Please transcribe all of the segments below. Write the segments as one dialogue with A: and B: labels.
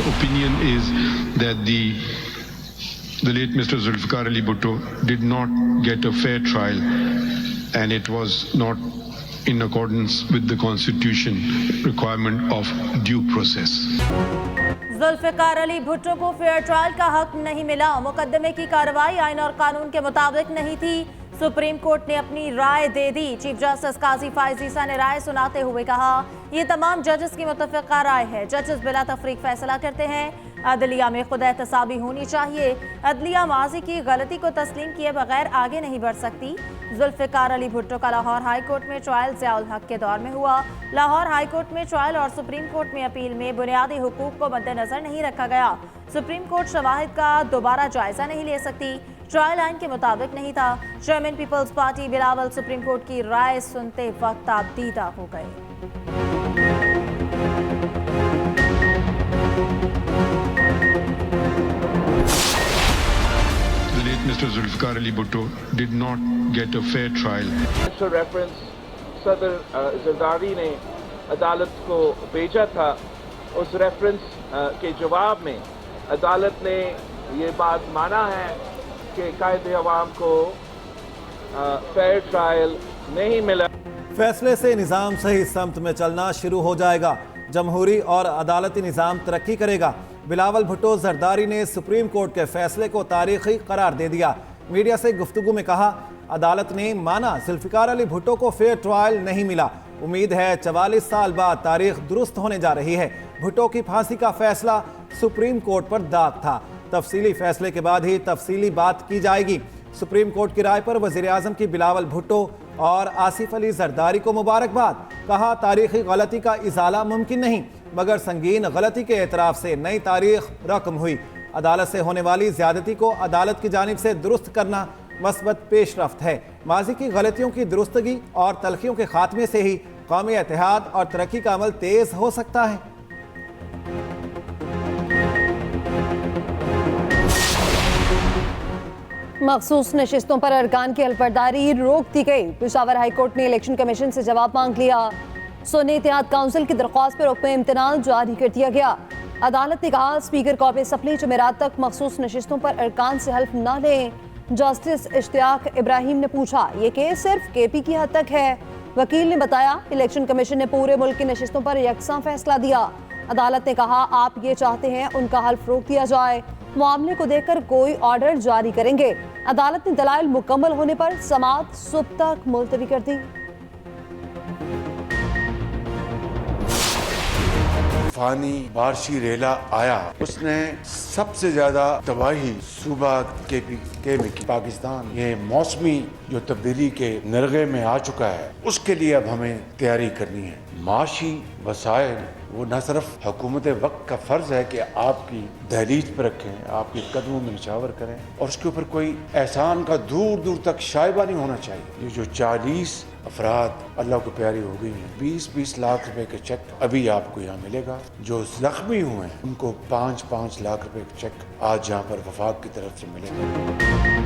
A: opinion is that the late Mr. Zulfikar Ali Bhutto did not get a fair trial, and it was not in accordance with the constitution requirement of due process.
B: Zulfikar Ali Bhutto को fair trial का हक नहीं मिला। मुकदमे की कार्रवाई आइन और कानून के मुताबिक नहीं थी। सुप्रीम कोर्ट ने अपनी राय दे दी। चीफ जस्टिस काजी फाइज ईसा ने राय सुनाते हुए कहा, ये तमाम जजेस की मुत्तफ़िक़ा राय है। जजेस बिला तफरीक फैसला करते हैं। अदलिया में खुद एहतसाबी होनी चाहिए। अदलिया माजी की गलती को तस्लीम किए बगैर आगे नहीं बढ़ सकती। जुल्फिकार अली भुट्टो का लाहौर हाई कोर्ट में ट्रायल ज़ियाउल हक के दौर में हुआ। लाहौर हाई कोर्ट में ट्रायल और सुप्रीम कोर्ट में अपील में बुनियादी हुकूक को मद्देनजर नहीं रखा गया। सुप्रीम कोर्ट शवाहिद का दोबारा जायजा नहीं ले सकती। ट्रायल आइन के मुताबिक नहीं था। Chairman Peoples Party Bilawal supreme court की राय सुनते वक्त ताबदीदा हो गए।
A: Mr. Zulfikar Ali Bhutto did not get a fair trial.
C: Reference सदर जरदारी ने अदालत को भेजा था। उस रेफरेंस के जवाब में अदालत ने ये बात माना है कि कायदे अवाम को फेयर ट्रायल नहीं मिला।
D: फैसले से निज़ाम सही समत में चलना शुरू हो जाएगा। जमहूरी और अदालती निज़ाम तरक्की करेगा। बिलावल भुट्टो जरदारी ने सुप्रीम कोर्ट के फैसले को तारीखी करार दे दिया। मीडिया से गुफ्तगू में कहा, अदालत ने माना जुल्फिकार अली भुट्टो को फेयर ट्रायल नहीं मिला। उम्मीद है 44 साल बाद तारीख दुरुस्त होने जा रही है। भुट्टो की फांसी का फैसला सुप्रीम कोर्ट पर दाग था। तफसीली फैसले के बाद ही तफसीली बात की जाएगी। सुप्रीम कोर्ट की राय पर वज़ीर आज़म की बिलावल भुट्टो और आसिफ अली जरदारी को मुबारकबाद। कहा, तारीखी गलती का इजाला मुमकिन नहीं, मगर संगीन गलती के एतराफ़ से नई तारीख रकम हुई। अदालत से होने वाली ज़्यादती को अदालत की जानिब से दुरुस्त करना मस्बत पेशरफ्त है। माजी की गलतियों की दुरुस्तगी और तलखियों के खात्मे से ही कौमी इत्तेहाद और तरक्की का अमल तेज़ हो सकता है।
E: मखसूस नशिस्तों पर अरकान की हलफबरदारी रोक दी गई। पेशावर हाई कोर्ट ने इलेक्शन कमीशन से जवाब मांग लिया। सुन्नी इत्तेहाद काउंसिल की दरख्वास्त पर हुक्म इम्तनान जारी कर दिया गया। अदालत ने कहा, स्पीकर कौम असम्बली जुमेरात तक मखसूस नशिस्तों पर अरकान से हल्फ न लें। जस्टिस इश्तियाक इब्राहिम ने पूछा, ये केस सिर्फ केपी की हद तक है। वकील ने बताया, इलेक्शन कमीशन ने पूरे मुल्क की नशिस्तों पर यकसा फैसला दिया। अदालत ने कहा, आप ये चाहते हैं उनका हल्फ रोक दिया जाए, मामले को देखकर कोई ऑर्डर जारी करेंगे। अदालत ने दलाइल मुकम्मल होने पर समाअत सुबह तक मुलतवी कर दी।
F: तूफानी बारिशी रेला आया, उसने सबसे ज्यादा तबाही सूबा के में की। पाकिस्तान ये मौसमी जो तब्दीली के नरगे में आ चुका है, उसके लिए अब हमें तैयारी करनी है। माशी वसाइल वो न सिर्फ हुकूमत वक्त का फर्ज है कि आपकी दहलीज पर रखें, आपके कदमों में निछावर करें, और उसके ऊपर कोई एहसान का दूर दूर तक शाइबा नहीं होना चाहिए। ये जो 40 अफराद अल्लाह को प्यारी हो गई हैं, 20-20 लाख रुपए के चेक अभी आपको यहाँ मिलेगा। जो जख्मी हुए हैं उनको 5-5 लाख रुपए के चेक आज यहाँ पर वफाक की तरफ से मिलेगा।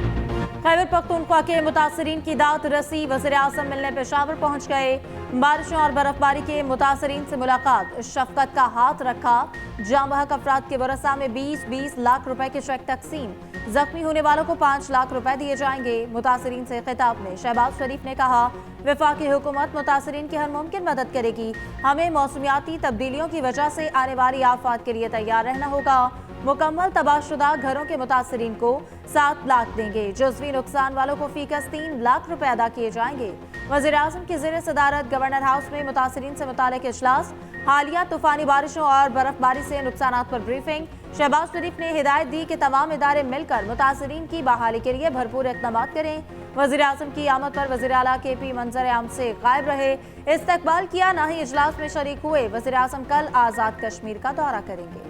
B: खैबर पख्तूनख्वा के मुतासरीन की दाद रसी। वज़ीर आज़म मिलने पेशावर पहुँच गए। बारिशों और बर्फबारी के मुतासरीन से मुलाकात, शफकत का हाथ रखा। जाम बहक अफराद के वरसा में 20-20 लाख रुपए के चेक तकसीम। जख्मी होने वालों को 5 लाख रुपए दिए जाएंगे। मुतासरीन से खिताब में शहबाज शरीफ ने कहा, वफाकी हुकूमत मुतासरीन की हर मुमकिन मदद करेगी। हमें मौसमियाती तब्दीलियों की वजह से आने वाली आफात के लिए तैयार रहना होगा। मुकम्मल तबाहशुदा घरों के मुतासरीन को 7 लाख देंगे। जुज़वी नुकसान वालों को फीकस 3 लाख रुपए अदा किए जाएंगे। वज़ीर आज़म की ज़ेर सदारत गवर्नर हाउस में मुतासरीन से मुताल्लिक़ इजलास। हालिया तूफानी बारिशों और बर्फबारी से नुकसानात पर ब्रीफिंग। शहबाज शरीफ ने हिदायत दी कि तमाम इदारे मिलकर मुतासरीन की बहाली के लिए भरपूर इक़दाम करें। वज़ीर आज़म की आमद पर वज़ीर आला KP मंजर आम से गायब रहे, इस्तकबाल किया, न ही इजलास में शरीक हुए। वज़ीर आज़म कल आज़ाद कश्मीर का दौरा करेंगे।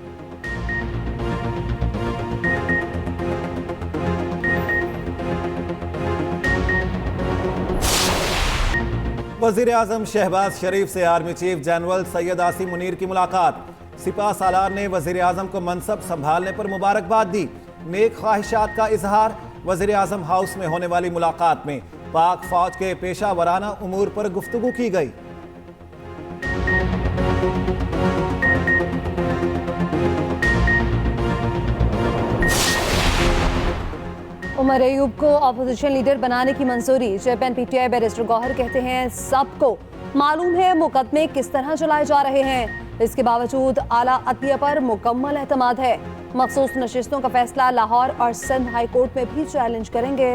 D: वज़ीर आज़म शहबाज शरीफ से army chief general Syed Asim Munir की मुलाकात। सिपा सालार ने वज़ीर आज़म को मनसब संभालने पर मुबारकबाद दी। नेक ख्वाहिशात का इजहार। वज़ीर आज़म हाउस में होने वाली मुलाकात में पाक फौज के पेशा वराना उमूर पर गुफ्तगू की गई।
E: उमर अयूब को ऑपोजिशन लीडर बनाने की मंजूरी। चेयरमैन पीटीआई बैरिस्टर गौहर कहते हैं सबको मालूम है मुकदमे किस तरह चलाए जा रहे हैं, इसके बावजूद आला अदलिया पर मुकम्मल एतमाद है। मखसूस नशिस्तों का फैसला लाहौर और सिंध हाई कोर्ट में भी चैलेंज करेंगे।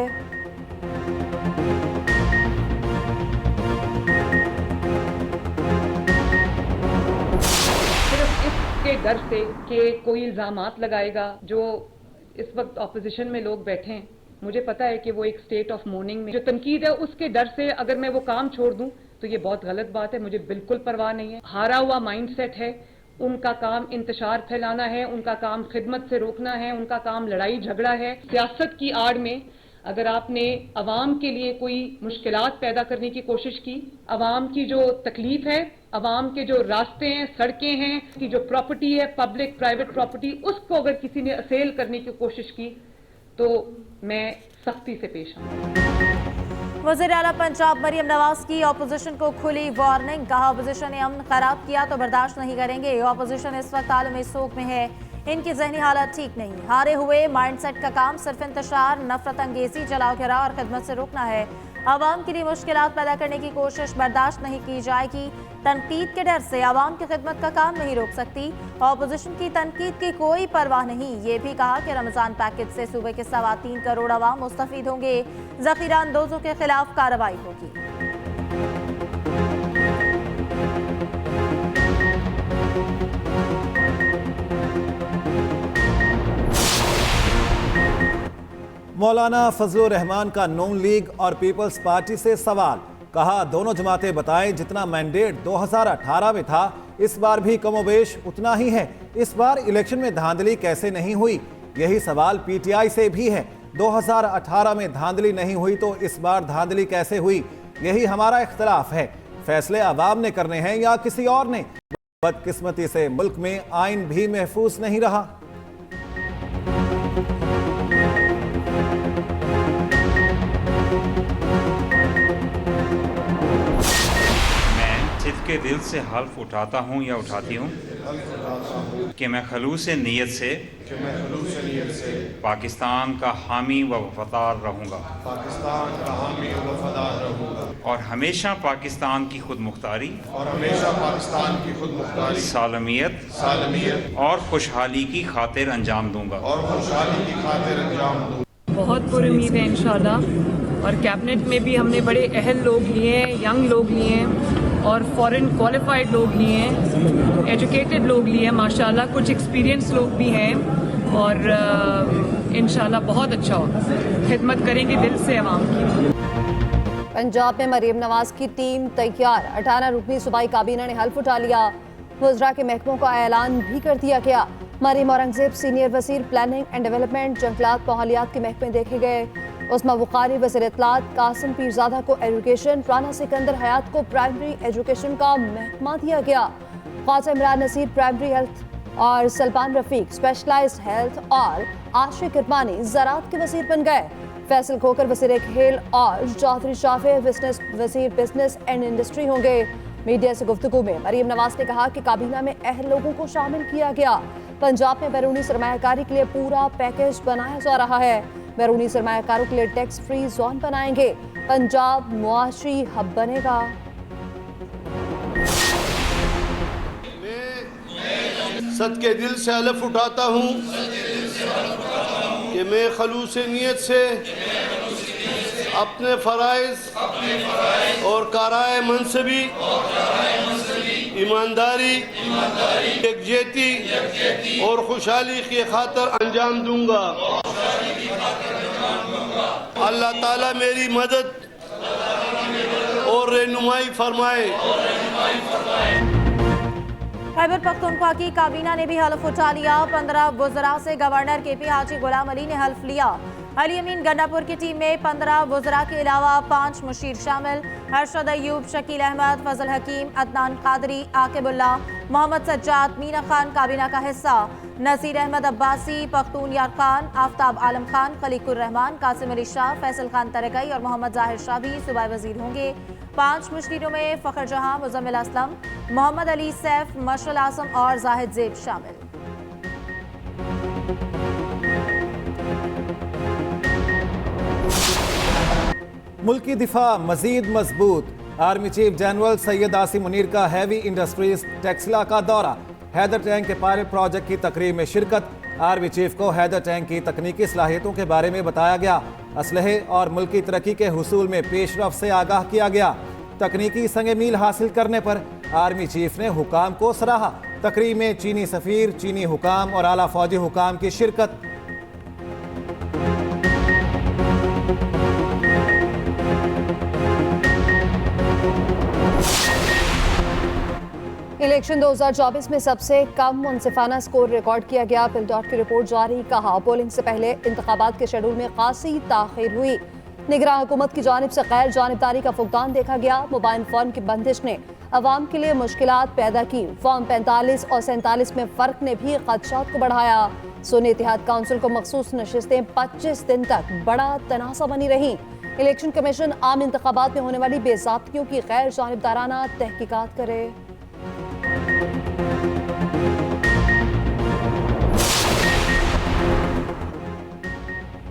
G: सिर्फ इसके डर से कि कोई इल्जामात लगाएगा, जो इस वक्त ऑपोजिशन में लोग बैठे हैं, मुझे पता है कि वो एक स्टेट ऑफ मोर्निंग में जो तनकीद है उसके डर से अगर मैं वो काम छोड़ दूं तो ये बहुत गलत बात है। मुझे बिल्कुल परवाह नहीं है। हारा हुआ माइंडसेट है, उनका काम इंतशार फैलाना है, उनका काम खिदमत से रोकना है, उनका काम लड़ाई झगड़ा है। सियासत की आड़ में अगर आपने अवाम के लिए कोई मुश्किलात पैदा करने की कोशिश की, अवाम की जो तकलीफ है, अवाम के जो रास्ते हैं, सड़कें हैं, की जो प्रॉपर्टी है, पब्लिक प्राइवेट प्रॉपर्टी, उसको अगर किसी ने असेल करने की कोशिश की तो मैं सख्ती से पेश आऊंगी।
B: वज़ीर आला पंजाब मरियम नवाज की ऑपोजिशन को खुली वार्निंग। कहा ऑपोजिशन ने अमन खराब किया तो बर्दाश्त नहीं करेंगे। ऑपोजिशन इस वक्त आलमी सोग में है, इनकी जहनी हालत ठीक नहीं। हारे हुए माइंडसेट का काम सिर्फ इंतशार, नफरत अंगेजी, जलाओ घिराव और खिदमत से रोकना है। आवाम के लिए मुश्किलात पैदा करने की कोशिश बर्दाश्त नहीं की जाएगी। तनकीद के डर से आवाम की खिदमत का काम नहीं रोक सकती। ऑपोजिशन की तनकीद की कोई परवाह नहीं। ये भी कहा कि रमजान पैकेज से सूबे के 3.25 करोड़ आवाम मुस्तफीद होंगे। जखीरा अंदोजों के खिलाफ कार्रवाई होगी।
D: मौलाना फजलुर रहमान का नून लीग और पीपल्स पार्टी से सवाल। कहा दोनों जमातें बताएं जितना मैंडेट 2018 में था इस बार भी कमोबेश उतना ही है। इस बार इलेक्शन में धांधली कैसे नहीं हुई, यही सवाल पीटीआई से भी है। 2018 में धांधली नहीं हुई तो इस बार धांधली कैसे हुई, यही हमारा इख्तलाफ है। फैसले अवाम ने करने हैं या किसी और ने। बदकिस्मती से मुल्क में आइन भी महफूज नहीं रहा।
H: के दिल से हल्फ उठाता हूँ या उठाती हूँ कि मैं खलूस नीयत से पाकिस्तान का हामी व वफादार रहूँगा और हमेशा पाकिस्तान की खुद मुख्तारी सालमियत और खुशहाली की खातिर अंजाम दूँगा।
G: बहुत पुर उम्मीद है इंशाल्लाह। और कैबिनेट में भी हमने बड़े अहल लोग लिए हैं, यंग लोग लिए हैं और फॉरेन क्वालिफाइड लोग लिए हैं, एजुकेटेड लोग लिए हैं माशाल्लाह। कुछ एक्सपीरियंस लोग भी हैं और इंशाल्लाह बहुत अच्छा होगा। खिदमत करेंगे दिल से अवाम की।
E: पंजाब में मरियम नवाज की टीम तैयार। 18 रुकनी सूबाई काबीना ने हल्फ उठा लिया। वज़रा के महकमों का ऐलान भी कर दिया गया। मरियम औरंगजेब सीनियर वजीर प्लानिंग एंड डेवलपमेंट, जंगलात, माहौलियात के महकमे देखे गए। उस्मा बुखारी वज़ीर इत्तलात, कासिम पीरजादा को एजुकेशन, राना सिकंदर हयात को प्राइमरी एजुकेशन का महकमा दिया गया। ख्वाजा इमरान नसीर प्राइमरी हेल्थ और सल्मान रफीक स्पेशलाइज्ड हेल्थ और आशिक इरमानी ज़राअत के वज़ीर बन गए। फैसल खोकर वज़ीर खेल और चौधरी शाफे वज़ीर बिजनेस एंड इंडस्ट्री होंगे। मीडिया से गुफ्तगू में मरियम नवाज ने कहा कि काबीना में अहल लोगों को शामिल किया गया। पंजाब में बैरूनी सरमायाकारी के लिए पूरा पैकेज बनाया जा रहा है। बैरूनी सरमायाकारों के लिए टैक्स फ्री जोन बनाएंगे। पंजाब मुआशी हब बनेगा।
I: मैं सदके दिल से हलफ उठाता हूँ कि मैं खलूस नीयत से अपने फ़राइज़ और काराए मनसबी, ईमानदारी, यकजहती और खुशहाली की खातिर अंजाम दूंगा। अल्लाह ताला मेरी मदद और रहनुमाई फरमाए।
B: खैबर पख्तूनख्वा की काबीना ने भी हल्फ उठा लिया। 15 वुज़रा से गवर्नर केपी हाजी गुलाम अली ने हल्फ लिया। अली अमीन गंडापुर की टीम में 15 वुज़रा के अलावा 5 मुशीर शामिल। अरशद अयूब, शकील अहमद, फजल हकीम, अदनान कादरी, आकिबुल्ला, मोहम्मद सज्जाद, मीना खान काबीना का हिस्सा। नसीर अहमद अब्बासी, पख्तून यार खान, आफ्ताब आलम खान, खलीकुर रहमान, कासिम अली शाह, फैसल खान तरकई और मोहम्मद जाहिर शाह भी सूबाई वजीर होंगे। 5 मुशीरों में फ़खर जहां, मुजम्मिल असलम, मोहम्मद अली सैफ, मशअल आसम और जाहिद जेब शामिल।
D: मुल्की दिफा मजीद मजबूत। Army chief general Syed Asim Munir का हैवी इंडस्ट्रीज टेक्सला का दौरा। हैदर टैंक के पायलट प्रोजेक्ट की तकरीब में शिरकत। आर्मी चीफ को हैदर टैंक की तकनीकी सलाहियतों के बारे में बताया गया। असलहे और मुल्की तरक्की के हुसूल में पेशरफ से आगाह किया गया। तकनीकी संग मील हासिल करने पर आर्मी चीफ ने हुकाम को सराहा। तकरीब में चीनी सफीर, चीनी हुकाम और आला फौजी हुकाम की शिरकत।
E: इलेक्शन 2024 में सबसे कम मुनसिफाना स्कोर रिकॉर्ड किया गया। पिलडॉट की रिपोर्ट जारी। कहा, पोलिंग से पहले इंतखाबात के शेड्यूल में खासी ताखीर हुई। निगरान हुकूमत की जानिब से गैर जानिबदारी का फुकदान देखा गया। मोबाइल फोन की बंदिश ने अवाम के लिए मुश्किलात पैदा की। फॉर्म 45 और 47 में फर्क ने भी खदशात को बढ़ाया। सुन्नी इत्तेहाद काउंसिल को मखसूस नशिस्तें 25 दिन तक बड़ा तनाज़ा बनी रही। इलेक्शन कमीशन आम इंतखाबात में होने वाली बेज़ाब्तियों की गैर जानिबदाराना तहकीकात करे।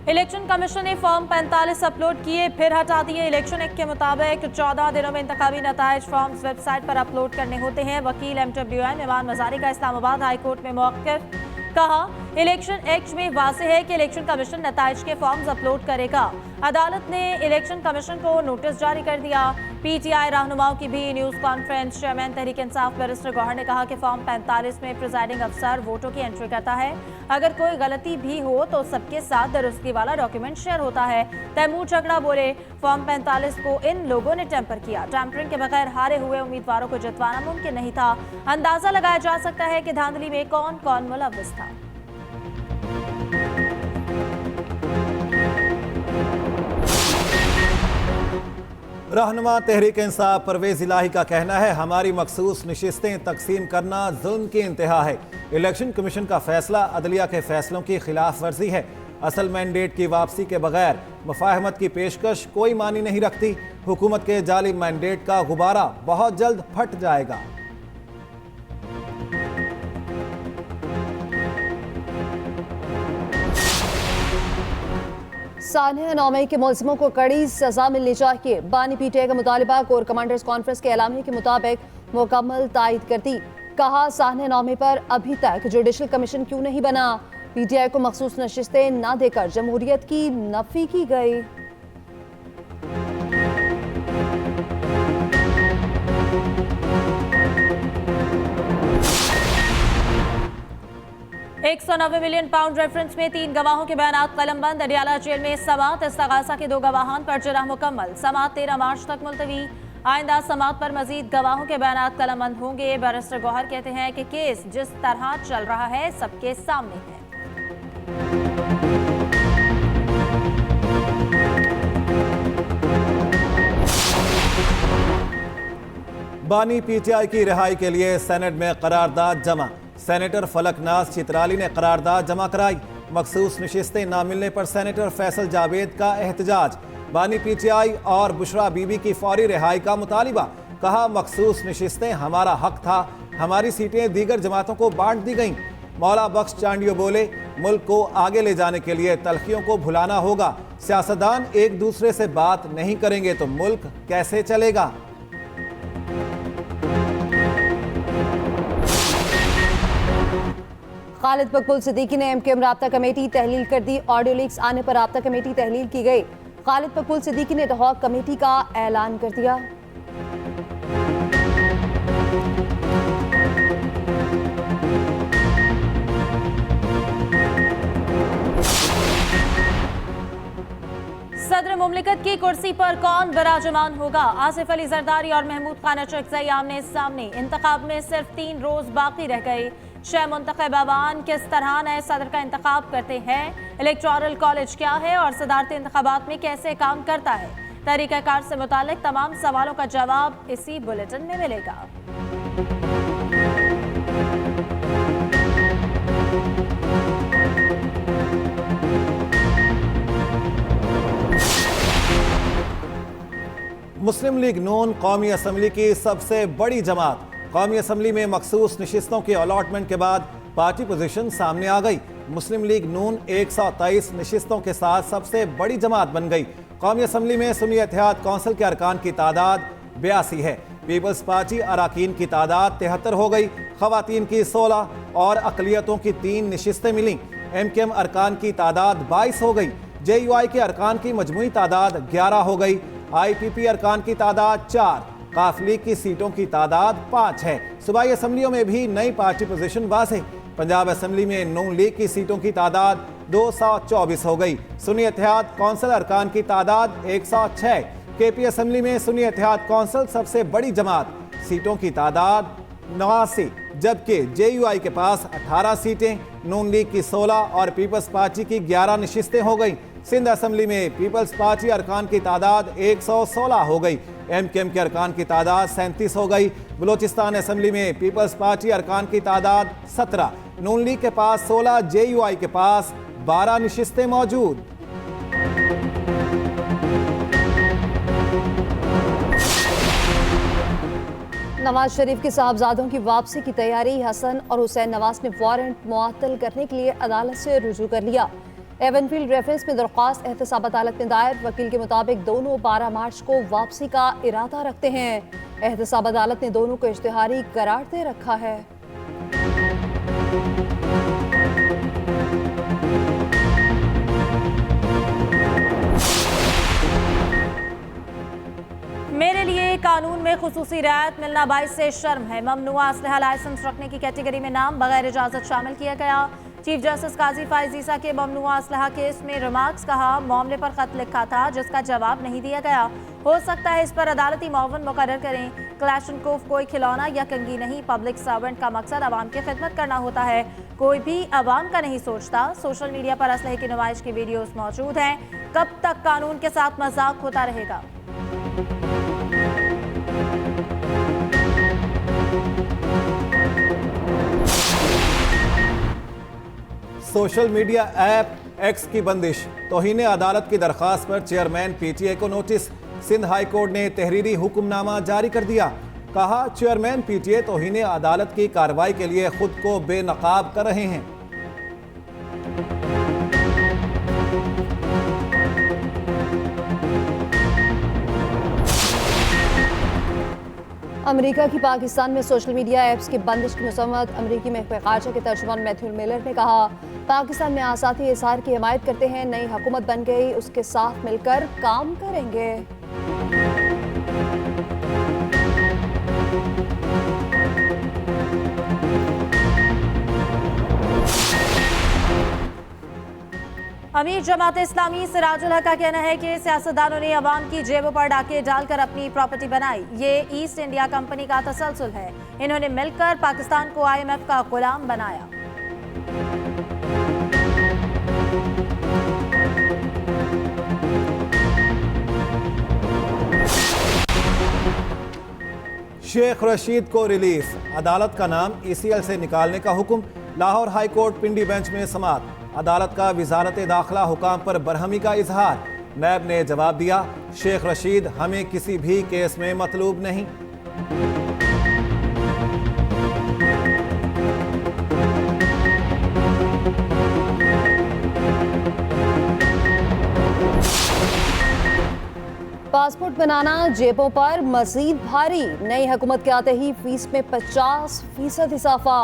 B: इलेक्शन कमीशन ने फॉर्म 45 अपलोड किए, फिर हटा दिए। इलेक्शन एक्ट के मुताबिक 14 दिनों में इंतखाबी नताइज फॉर्म्स वेबसाइट पर अपलोड करने होते हैं। वकील MWI इमान मजारी का इस्लामाबाद हाई कोर्ट में मौक़िफ़। कहा, इलेक्शन एक्ट में वाज़ेह है कि इलेक्शन कमीशन नताइज के फॉर्म्स अपलोड करेगा। अदालत ने इलेक्शन कमीशन को नोटिस जारी कर दिया। PTI रहनुमाओं की भी news conference. Chairman Tehreek Insaf barrister Gauhar ने कहा कि फॉर्म 45 में प्रिजाइडिंग अफसर वोटों की एंट्री करता है। अगर कोई गलती भी हो तो सबके साथ दुरुस्ती वाला डॉक्यूमेंट शेयर होता है। तैमूर झगड़ा बोले, फॉर्म 45 को इन लोगों ने टेम्पर किया। टैंपरिंग के बगैर हारे हुए उम्मीदवारों को जितवाना मुमकिन नहीं था। अंदाजा लगाया जा सकता है कि धांधली में कौन कौन मुलव्वस था।
D: रहनुमा तहरीक इंसाफ परवेज इलाही का कहना है, हमारी मखसूस नशिस्तें तकसीम करना जुल्म की इंतहा है। इलेक्शन कमीशन का फैसला अदलिया के फैसलों की खिलाफ वर्जी है। असल मैंडेट की वापसी के बगैर मुफाहमत की पेशकश कोई मानी नहीं रखती। हुकूमत के जाली मैंडेट का गुब्बारा बहुत जल्द फट जाएगा।
E: सानिया नौमे के मुलजिमों को कड़ी सजा मिलनी चाहिए। बानी PTI का मुतालिबा कोर कमांडर्स कॉन्फ्रेंस के ऐलामिया के मुताबिक मुकम्मल तायद करती। कहा, सानिया नौमे पर अभी तक जुडिशल कमीशन क्यों नहीं बना। PTI को मखसूस नशिस्तें न देकर जमहूरियत की नफी की गई।
B: £190 मिलियन रेफरेंस में 3 गवाहों के बयानात कलमबंद। अडियाला जेल में समात इस्तगासा के 2 गवाहान पर जरा मुकम्मल। समात 13 मार्च तक मुलतवी। आइंदा समात पर मजीद गवाहों के बयानात कलमबंद होंगे। बैरिस्टर गौहर कहते हैं कि केस जिस तरह चल रहा है सबके सामने है।
D: बानी PTI की रिहाई के लिए सेनेट में करारदाद जमा। सेनेटर फलकनाज चित्राली ने करारदाद जमा कराई। मखसूस नशिस्तें ना मिलने पर सेनेटर फैसल जावेद का एहतजाज। बानी PTI और बुशरा बीबी की फौरी रिहाई का मुतालिबा। कहा, मखसूस नशिस्तें हमारा हक था, हमारी सीटें दीगर जमातों को बांट दी गईं। मौला बख्श चांडियो बोले, मुल्क को आगे ले जाने के लिए तलखियों को भुलाना होगा। सियासतदान एक दूसरे से बात नहीं करेंगे तो मुल्क कैसे चलेगा।
E: खालिद मकबूल सिद्दीकी ने MKM राब्ता कमेटी तहलील कर दी। ऑडियो लीक्स आने पर राब्ता कमेटी तहलील की गई। खालिद मकबूल सिद्दीकी ने दहौक कमेटी का ऐलान कर दिया।
B: सदर मुमलिकत की कुर्सी पर कौन विराजमान होगा। आसिफ अली जरदारी और महमूद खान अचरकज़ई आमने सामने। इंतखाब में सिर्फ 3 रोज बाकी रह गए। 6 मुंतखब अवान किस तरह नए सदर का इंतखाब करते हैं। इलेक्टोरल कॉलेज क्या है और सदारती इंतखाबात में कैसे काम करता है। तरीक़ाकार से मुतालिक तमाम सवालों का जवाब इसी बुलेटिन में मिलेगा।
D: मुस्लिम लीग नून कौमी असम्बली की सबसे बड़ी जमात। कौमी असम्बली में मखसूस नशिस्तों के अलॉटमेंट के बाद पार्टी पोजीशन सामने आ गई। मुस्लिम लीग नून 123 नशिस्तों के साथ सबसे बड़ी जमात बन गई। कौमी असम्बली में सुन्नी इत्तेहाद कौंसिल के अरकान की तादाद 82 है। पीपल्स पार्टी अरकान की तादाद 73 हो गई। खवातीन की 16 और अकलियतों की 3 नशिस्तें मिली। MKM अरकान की तादाद 22 हो गई। JUI के अरकान की मजमूई तादाद 11 हो गई। IPP अरकान की तादाद 4। काफ लीग की सीटों की तादाद 5 है। सूबाई असम्बलियों में भी नई पार्टी पोजीशन वाज़ेह। पंजाब असम्बली में नून लीग की सीटों की तादाद 224 हो गई। सुन्नी इत्तेहाद कौंसिल अरकान की तादाद 106। KP असम्बली में सुन्नी इत्तेहाद कौंसिल सबसे बड़ी जमात, सीटों की तादाद 89, जबकि JUI के पास 18 सीटें, नून लीग की 16 और पीपल्स पार्टी की 11 नशिस्तें हो गई। सिंध असम्बली में पीपल्स पार्टी अरकान की तादाद 116 हो गई। MKM के अरकान की तादाद 37 हो गई। बलोचिस्तान असम्बली में पीपल्स पार्टी अरकान की तादाद 17, नून लीग के पास 16, JUI के पास 12 नशिस्तें मौजूद।
E: नवाज शरीफ के साहबजादों की वापसी की तैयारी। हसन और हुसैन नवाज ने वारंट मुअत्तल करने के लिए अदालत से रुजू कर लिया। एवनफील्ड रेफरेंस में दरख्वास्त एहतसाब अदालत में दायर। वकील के मुताबिक दोनों 12 मार्च को वापसी का इरादा रखते हैं। एहतसाब अदालत ने दोनों को इश्तिहारी करार दे रखा है।
B: मेरे लिए कानून में खुसूसी रियायत मिलना बाइस से शर्म है। ममनुआ असलहा लाइसेंस रखने की कैटेगरी में नाम बगैर इजाजत शामिल किया गया। चीफ जस्टिस काजी फाइज ईसा के ममनुआ असलहा केस में रिमार्क्स कहा, मामले पर खत लिखा था जिसका जवाब नहीं दिया गया। हो सकता है इस पर अदालती मुआवन मुकर्रर करें। क्लैशनकोफ कोई खिलौना या कंगी नहीं। पब्लिक सर्वेंट का मकसद आवाम की खिदमत करना होता है, कोई भी आवाम का नहीं सोचता। सोशल मीडिया पर असलहे की नुमाइश की वीडियोस मौजूद हैं। कब तक कानून के साथ मजाक होता रहेगा?
D: सोशल मीडिया ऐप एक्स की बंदिश। तौहीन अदालत की दरख्वास्त पर चेयरमैन PTA को नोटिस। सिंध हाई कोर्ट ने तहरीरी हुक्मनामा जारी कर दिया। कहा, चेयरमैन PTA तौहीन अदालत की कार्रवाई के लिए खुद को बेनकाब कर रहे हैं।
E: अमेरिका की पाकिस्तान में सोशल मीडिया ऐप्स की बंदिश की मसम्मत। अमेरिकी महकमे खारजा के तर्जुमान मैथ्यू मिलर ने कहा, पाकिस्तान में आज़ादी इज़हार की हिमायत करते हैं। नई हुकूमत बन गई, उसके साथ मिलकर काम करेंगे।
B: अमीर जमात इस्लामी सिराजुल हक का कहना है कि सियासतदानों ने अवाम की जेबों पर डाके डालकर अपनी प्रॉपर्टी बनाई। ये ईस्ट इंडिया कंपनी का तसलसल है। इन्होंने मिलकर पाकिस्तान को IMF का गुलाम बनाया।
D: शेख रशीद को रिलीफ। अदालत का नाम ECL से निकालने का हुक्म। लाहौर हाई कोर्ट पिंडी बेंच में समाअत। अदालत का वजारत दाखिला हुकाम पर बरहमी का इजहार। नैब ने जवाब दिया, शेख रशीद हमें किसी भी केस में मतलूब नहीं।
E: पासपोर्ट बनाना जेबों पर मजीद भारी। नई हुकूमत के आते ही फीस में 50% इजाफा।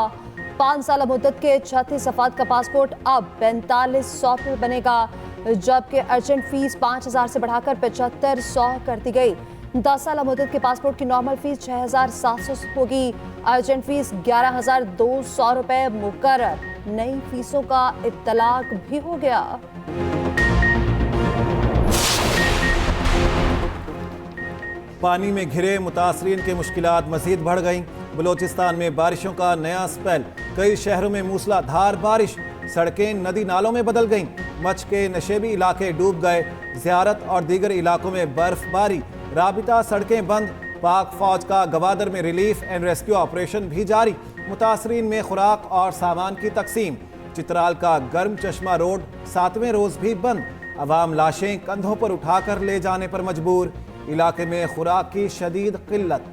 E: 5 साल मुद्दत के 36 अफराद का पासपोर्ट अब 4500 पर बनेगा, जबकि अर्जेंट फीस 5000 से बढ़ाकर 7500 कर दी गई। 10 साल मुद्दत के पासपोर्ट की नॉर्मल फीस 6700 होगी। अर्जेंट फीस 11200 रुपए मुकर्रर। नई फीसों का इत्तलाक भी हो गया।
D: पानी में घिरे मुतासरीन की मुश्किलात मजीद बढ़ गईं। बलोचिस्तान में बारिशों का नया स्पेल। कई शहरों में मूसलाधार बारिश। सड़कें नदी नालों में बदल गईं। मच के नशेबी इलाके डूब गए। ज़ियारत और दीगर इलाकों में बर्फबारी। राबिता सड़कें बंद। पाक फौज का गवादर में रिलीफ एंड रेस्क्यू ऑपरेशन भी जारी। मुतासरीन में खुराक और सामान की तकसीम। चित्राल का गर्म चश्मा रोड 7वें रोज भी बंद। अवाम लाशें कंधों पर उठाकर ले जाने पर मजबूर। इलाके में खुराक की शदीद किल्लत।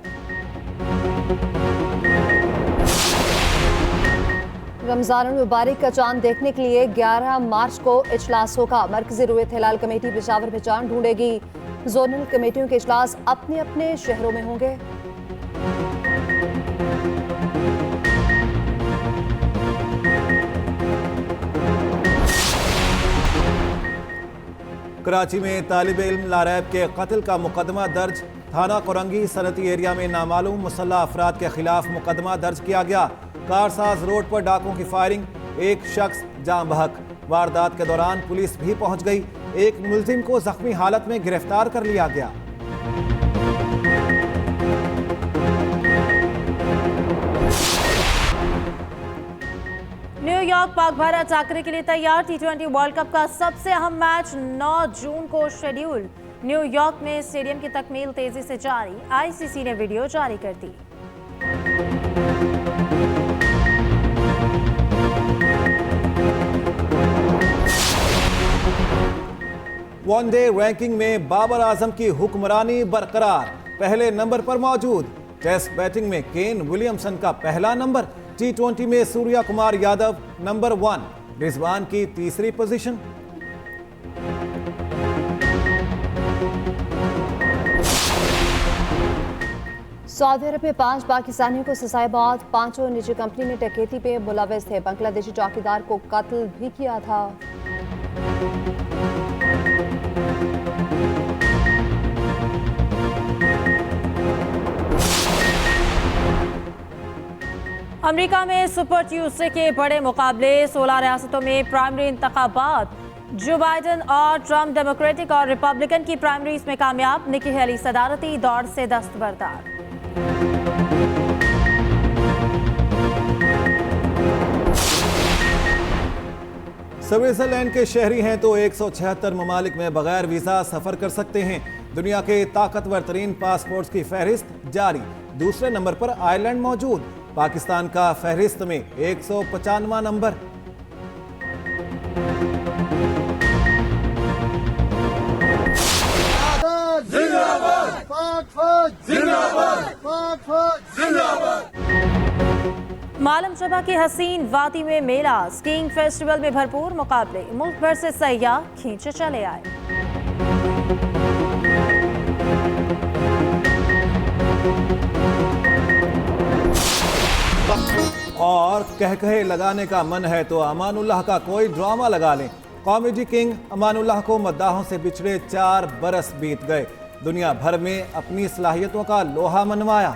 E: रमजान मुबारक का चांद देखने के लिए 11 मार्च को इजलास होगा। मरकजी रुयत हिलाल कमेटी पेशावर में चांद ढूंढेगी। जोनल कमेटियों के इजलास अपने अपने शहरों में होंगे।
D: कराची में तालिब इल्म लारैब के कत्ल का मुकदमा दर्ज। थाना कोरंगी सनती एरिया में नामालूम मुसल्लह अफराद के खिलाफ मुकदमा दर्ज किया गया। कारसाज रोड पर डाकों की फायरिंग, एक शख्स जान बहक। वारदात के दौरान पुलिस भी पहुंच गई। एक मुलजिम को जख्मी हालत में गिरफ्तार कर लिया गया।
B: न्यूयॉर्क पाक भारत टाकरे के लिए तैयार। T20 वर्ल्ड कप का सबसे अहम मैच 9 जून को शेड्यूल। न्यूयॉर्क में स्टेडियम की तकमील तेजी से जारी। आईसीसी ने वीडियो जारी कर दी।
D: वनडे रैंकिंग में बाबर आजम की हुक्मरानी बरकरार, पहले नंबर पर मौजूद। टेस्ट बैटिंग में केन विलियमसन का पहला नंबर। T20 में सूर्या कुमार यादव नंबर 1, रिजवान की तीसरी पोजीशन।
E: सऊदी अरब में 5 पाकिस्तानियों को सजाए मौत। 5 निजी कंपनी में डकैती पे मुलविस थे। बांग्लादेशी चौकीदार को कत्ल भी किया था।
B: अमेरिका में सुपर ट्यूसडे के बड़े मुकाबले। 16 रियासतों में प्राइमरी इंतखाबात। जो बाइडेन और ट्रंप डेमोक्रेटिक और रिपब्लिकन की प्राइमरीज में कामयाब। निकी हेली सदारती दौड़ से दस्तबरदार।
D: स्विट्जरलैंड के शहरी हैं तो 176 ममालिक में बगैर वीजा सफर कर सकते हैं। दुनिया के ताकतवर तरीन पासपोर्ट्स की फहरिस्त जारी। दूसरे नंबर पर आयरलैंड मौजूद। पाकिस्तान का फहरिस्त में 195वां नंबर।
B: मालम शबा की हसीन वादी में मेला। स्कीइंग फेस्टिवल में भरपूर मुकाबले। मुल्क भर से सयाह खींचे चले आए।
D: और कहे लगाने का मन है तो अमानुल्लाह का कोई ड्रामा लगा लें। कॉमेडी किंग अमानुल्लाह को मद्दाहों से बिछड़े 4 बरस बीत गए। दुनिया भर में अपनी सलाहियतों का लोहा मनवाया।